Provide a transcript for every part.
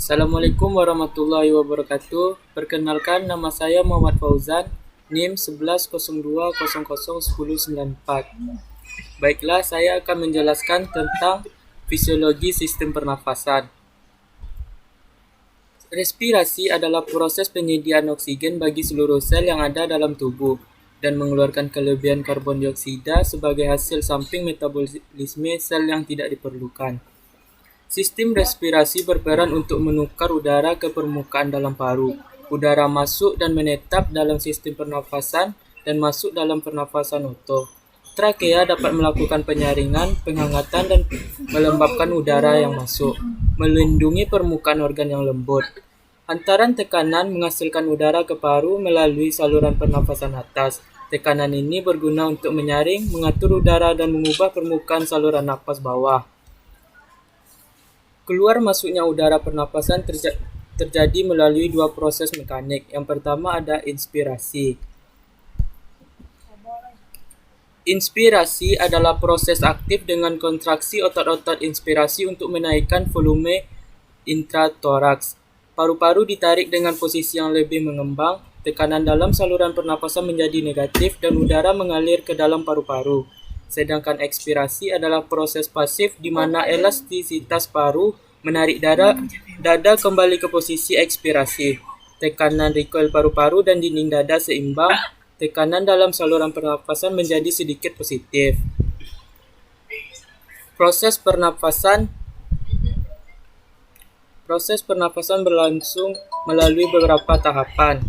Assalamualaikum warahmatullahi wabarakatuh. Perkenalkan, nama saya Muhammad Fauzan, NIM 1102001094. Baiklah, saya akan menjelaskan tentang fisiologi sistem pernafasan. Respirasi adalah proses penyediaan oksigen bagi seluruh sel yang ada dalam tubuh dan mengeluarkan kelebihan karbon dioksida sebagai hasil samping metabolisme sel yang tidak diperlukan. Sistem respirasi berperan untuk menukar udara ke permukaan dalam paru. Udara masuk dan menetap dalam sistem pernafasan dan masuk dalam pernafasan oto. Trakea dapat melakukan penyaringan, penghangatan, dan melembabkan udara yang masuk, melindungi permukaan organ yang lembut. Hantaran tekanan menghasilkan udara ke paru melalui saluran pernafasan atas. Tekanan ini berguna untuk menyaring, mengatur udara, dan mengubah permukaan saluran napas bawah. Keluar masuknya udara pernapasan terjadi melalui dua proses mekanik. Yang pertama ada inspirasi. Inspirasi adalah proses aktif dengan kontraksi otot-otot inspirasi untuk menaikkan volume intratoraks. Paru-paru ditarik dengan posisi yang lebih mengembang, tekanan dalam saluran pernapasan menjadi negatif dan udara mengalir ke dalam paru-paru. Sedangkan ekspirasi adalah proses pasif di mana elastisitas paru menarik dada kembali ke posisi ekspirasi. Tekanan recoil paru-paru dan dinding dada seimbang, tekanan dalam saluran pernapasan menjadi sedikit positif. Proses pernapasan berlangsung melalui beberapa tahapan.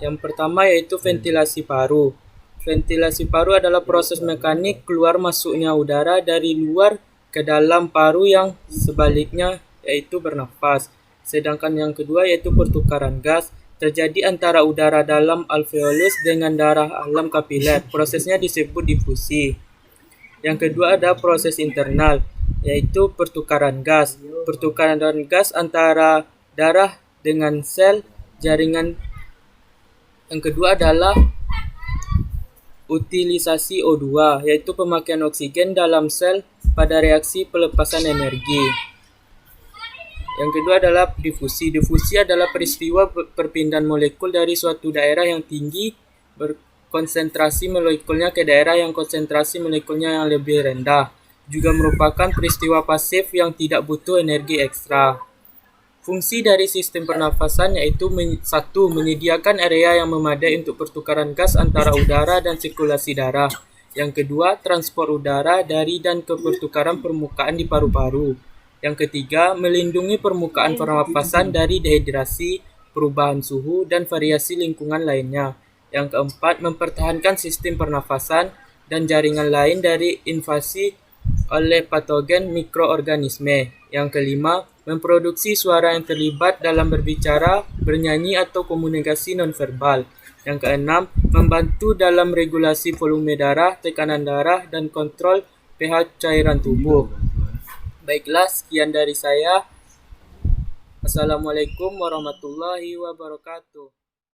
Yang pertama yaitu ventilasi paru. Ventilasi paru adalah proses mekanik keluar masuknya udara dari luar ke dalam paru yang sebaliknya yaitu bernafas. Sedangkan yang kedua yaitu pertukaran gas terjadi antara udara dalam alveolus dengan darah alam kapiler. Prosesnya disebut difusi. Yang kedua ada proses internal yaitu pertukaran gas. Pertukaran gas antara darah dengan sel jaringan. Yang kedua adalah utilisasi O2, yaitu pemakaian oksigen dalam sel pada reaksi pelepasan energi. Yang kedua adalah difusi. Difusi adalah peristiwa perpindahan molekul dari suatu daerah yang tinggi berkonsentrasi molekulnya ke daerah yang konsentrasi molekulnya yang lebih rendah. Juga merupakan peristiwa pasif yang tidak butuh energi ekstra. Fungsi dari sistem pernafasan yaitu satu, menyediakan area yang memadai untuk pertukaran gas antara udara dan sirkulasi darah. Yang kedua, transport udara dari dan ke pertukaran permukaan di paru-paru. Yang ketiga, melindungi permukaan pernafasan dari dehidrasi, perubahan suhu, dan variasi lingkungan lainnya. Yang keempat, mempertahankan sistem pernafasan dan jaringan lain dari invasi oleh patogen mikroorganisme. Yang kelima, memproduksi suara yang terlibat dalam berbicara, bernyanyi, atau komunikasi nonverbal. Yang keenam, membantu dalam regulasi volume darah, tekanan darah, dan kontrol pH cairan tubuh. Baiklah, sekian dari saya. Assalamualaikum warahmatullahi wabarakatuh.